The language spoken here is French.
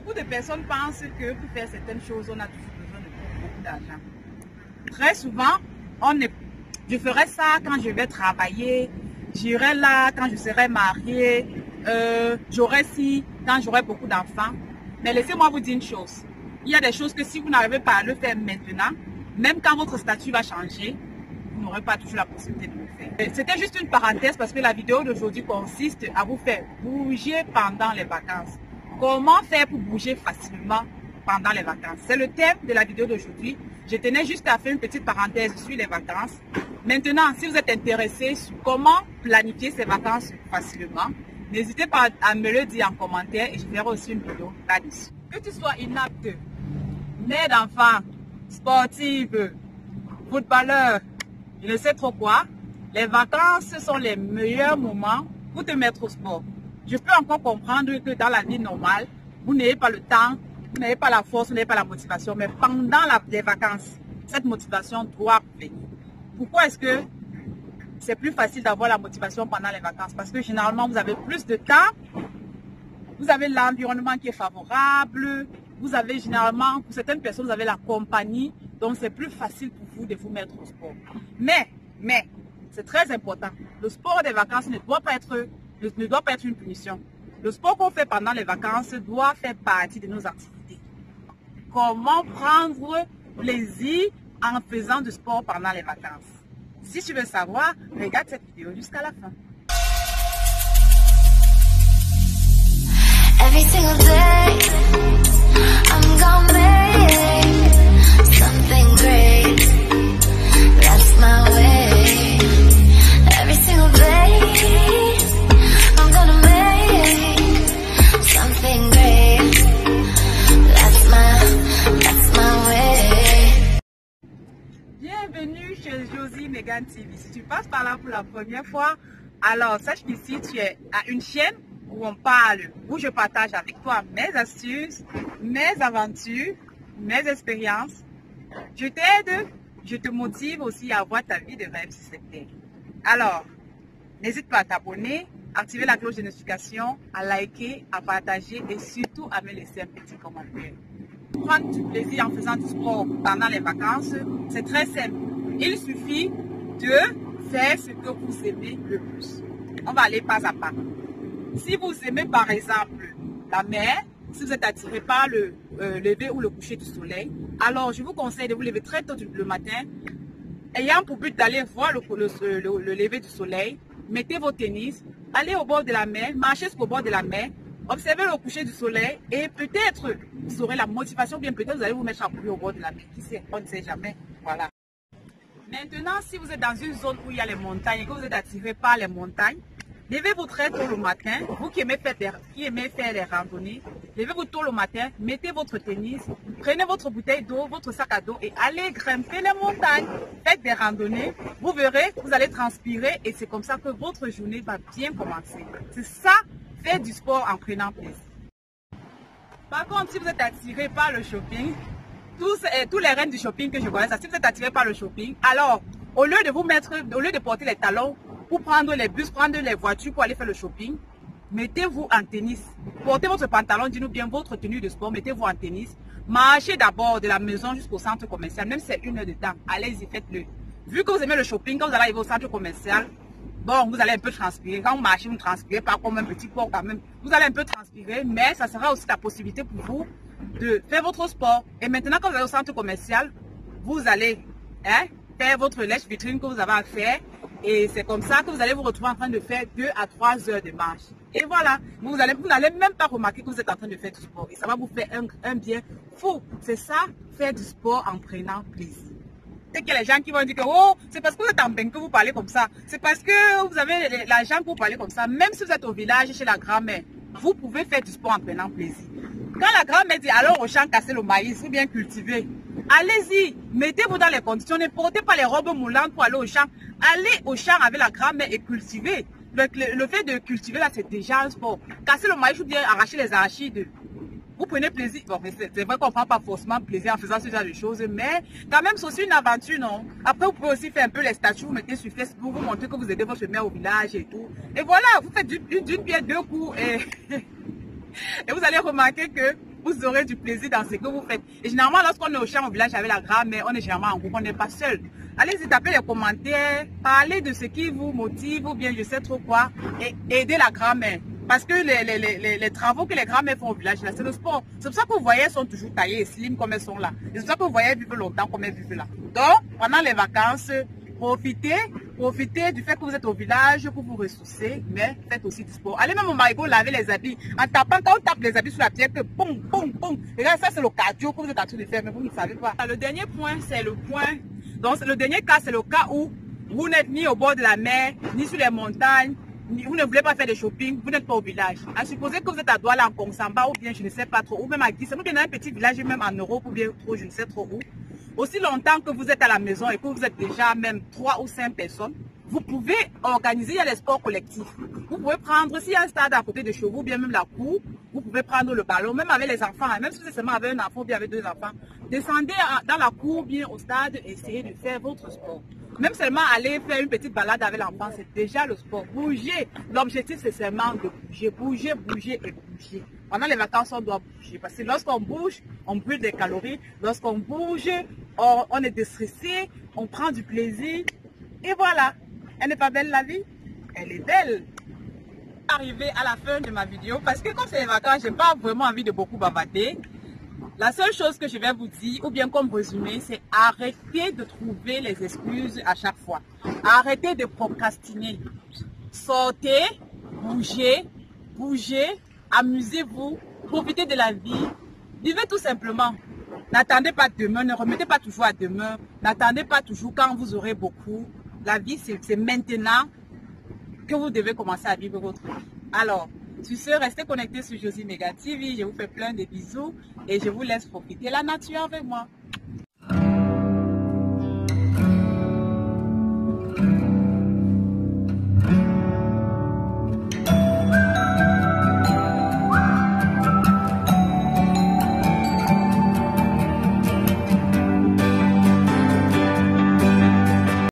Beaucoup de personnes pensent que pour faire certaines choses, on a toujours besoin de beaucoup d'argent. Très souvent, je ferai ça quand je vais travailler, j'irai là quand je serai mariée, j'aurai ci quand j'aurai beaucoup d'enfants. Mais laissez-moi vous dire une chose. Il y a des choses que si vous n'arrivez pas à le faire maintenant, même quand votre statut va changer, vous n'aurez pas toujours la possibilité de le faire. C'était juste une parenthèse parce que la vidéo d'aujourd'hui consiste à vous faire bouger pendant les vacances. Comment faire pour bouger facilement pendant les vacances? C'est le thème de la vidéo d'aujourd'hui. Je tenais juste à faire une petite parenthèse sur les vacances. Maintenant, si vous êtes intéressé sur comment planifier ces vacances facilement, n'hésitez pas à me le dire en commentaire et je ferai aussi une vidéo là-dessus. Que tu sois inapte, mère d'enfant, sportive, footballeur, je ne sais trop quoi, les vacances sont les meilleurs moments pour te mettre au sport. Je peux encore comprendre que dans la vie normale, vous n'avez pas le temps, vous n'avez pas la force, vous n'avez pas la motivation. Mais pendant les vacances, cette motivation doit venir. Pourquoi est-ce que c'est plus facile d'avoir la motivation pendant les vacances? Parce que généralement, vous avez plus de temps, vous avez l'environnement qui est favorable, vous avez généralement, pour certaines personnes, vous avez la compagnie. Donc, c'est plus facile pour vous de vous mettre au sport. Mais, c'est très important. Le sport des vacances ne doit pas être une punition. Le sport qu'on fait pendant les vacances doit faire partie de nos activités. Comment prendre plaisir en faisant du sport pendant les vacances? Si tu veux savoir, regarde cette vidéo jusqu'à la fin. Every single day, I'm gonna make something great. That's my way. Every single day, I'm gonna make something great. That's my way. Bienvenue chez Josie Megan TV. Si tu passes par là pour la première fois, alors sache qu'ici tu es à une chaîne où on parle, où je partage avec toi mes astuces, mes aventures, mes expériences. Je t'aide, je te motive aussi à avoir ta vie de rêve sur cette terre. Alors, n'hésite pas à t'abonner, activer la cloche de notification, à liker, à partager et surtout à me laisser un petit commentaire. Prendre du plaisir en faisant du sport pendant les vacances, c'est très simple. Il suffit de faire ce que vous aimez le plus. On va aller pas à pas. Si vous aimez par exemple la mer, si vous êtes attiré par le lever ou le coucher du soleil, alors je vous conseille de vous lever très tôt le matin, ayant pour but d'aller voir le lever du soleil. Mettez vos tennis, allez au bord de la mer, marchez jusqu'au bord de la mer, observez le coucher du soleil et peut-être vous aurez la motivation, bien peut-être vous allez vous mettre à courir au bord de la mer. Qui sait, on ne sait jamais. Voilà. Maintenant, si vous êtes dans une zone où il y a les montagnes et que vous êtes attiré par les montagnes, levez-vous très tôt le matin. Vous qui aimez faire des randonnées, levez-vous tôt le matin, mettez votre tennis, prenez votre bouteille d'eau, votre sac à dos et allez grimper les montagnes. Faites des randonnées, vous verrez, vous allez transpirer et c'est comme ça que votre journée va bien commencer. C'est ça, faire du sport en prenant plaisir. Par contre, si vous êtes attiré par le shopping, tous les reines du shopping que je connais, si vous êtes attiré par le shopping, alors au lieu de porter les talons pour prendre les bus, prendre les voitures pour aller faire le shopping, mettez-vous en tennis. Portez votre pantalon, dis-nous bien votre tenue de sport, mettez-vous en tennis. Marchez d'abord de la maison jusqu'au centre commercial, même si c'est 1 heure de temps, allez-y, faites-le. Vu que vous aimez le shopping, quand vous allez arriver au centre commercial, bon, vous allez un peu transpirer. Quand vous marchez, vous ne transpirez pas comme un petit porc quand même. Vous allez un peu transpirer, mais ça sera aussi la possibilité pour vous de faire votre sport. Et maintenant, quand vous allez au centre commercial, vous allez faire votre lèche-vitrine que vous avez à faire. Et c'est comme ça que vous allez vous retrouver en train de faire 2 à 3 heures de marche. Et voilà, vous n'allez même pas remarquer que vous êtes en train de faire du sport. Et ça va vous faire un bien fou. C'est ça, faire du sport en prenant plaisir. C'est qu'il y a les gens qui vont dire que oh, c'est parce que vous êtes en bain que vous parlez comme ça. C'est parce que vous avez l'argent pour parler comme ça. Même si vous êtes au village chez la grand-mère, vous pouvez faire du sport en prenant plaisir. Quand la grand-mère dit alors au champ casser le maïs ou bien cultiver, allez-y, mettez-vous dans les conditions, ne portez pas les robes moulantes pour aller au champ. Allez au champ avec la grand-mère et cultiver. Le fait de cultiver là, c'est déjà un sport. Casser le maïs ou bien arracher les arachides, vous prenez plaisir. Bon, c'est vrai qu'on ne prend pas forcément plaisir en faisant ce genre de choses, mais quand même, c'est aussi une aventure, non? Après, vous pouvez aussi faire un peu les statuts, vous mettez sur Facebook, vous montrez que vous aidez votre mère au village et tout. Et voilà, vous faites d'une pierre deux coups et, et vous allez remarquer que vous aurez du plaisir dans ce que vous faites. Et généralement, lorsqu'on est au champ au village avec la grand-mère, on est généralement en groupe, on n'est pas seul. Allez-y, tapez les commentaires, parlez de ce qui vous motive ou bien je sais trop quoi et aidez la grand-mère. Parce que les travaux que les grands-mères font au village, c'est le sport. C'est pour ça que vous voyez, elles sont toujours taillées et slim comme elles sont là. C'est pour ça que vous voyez, elles vivent longtemps comme elles vivent là. Donc, pendant les vacances, profitez du fait que vous êtes au village pour vous ressourcer, mais faites aussi du sport. Allez même au marigot laver les habits. En tapant, quand on tape les habits sur la pierre, que boum, boum, boum. Regarde, ça c'est le cardio que vous êtes en train de faire, mais vous ne savez pas. Le dernier point, c'est le point. Donc, le dernier cas, c'est le cas où vous n'êtes ni au bord de la mer, ni sur les montagnes, vous ne voulez pas faire de shopping, vous n'êtes pas au village. À supposer que vous êtes à Douala en Kongsamba ou bien je ne sais pas trop, ou même à Guy, c'est dans un petit village, même en Europe ou bien trop, je ne sais trop où. Aussi longtemps que vous êtes à la maison et que vous êtes déjà même 3 ou 5 personnes, vous pouvez organiser, il y a des sports collectifs. Vous pouvez prendre, s'il y a un stade à côté de chez vous, ou bien même la cour, vous pouvez prendre le ballon, même avec les enfants, même si c'est seulement avec un enfant ou bien avec 2 enfants. Descendez dans la cour, bien au stade, et essayez de faire votre sport. Même seulement aller faire une petite balade avec l'enfant, c'est déjà le sport. Bouger. L'objectif, c'est seulement de bouger, bouger, bouger et bouger. Pendant les vacances, on doit bouger. Parce que lorsqu'on bouge, on brûle des calories. Lorsqu'on bouge, on est déstressé, on prend du plaisir. Et voilà. Elle n'est pas belle la vie? Elle est belle. Arrivé à la fin de ma vidéo, parce que comme c'est les vacances, j'ai pas vraiment envie de beaucoup bavarder. La seule chose que je vais vous dire, ou bien comme résumé, c'est arrêtez de trouver les excuses à chaque fois. Arrêtez de procrastiner. Sortez, bougez, amusez-vous, profitez de la vie. Vivez tout simplement. N'attendez pas demain, ne remettez pas toujours à demain. N'attendez pas toujours quand vous aurez beaucoup. La vie, c'est maintenant que vous devez commencer à vivre votre vie. Alors, sur ce, restez connectés sur Josie Mega TV. Je vous fais plein de bisous et je vous laisse profiter de la nature avec moi.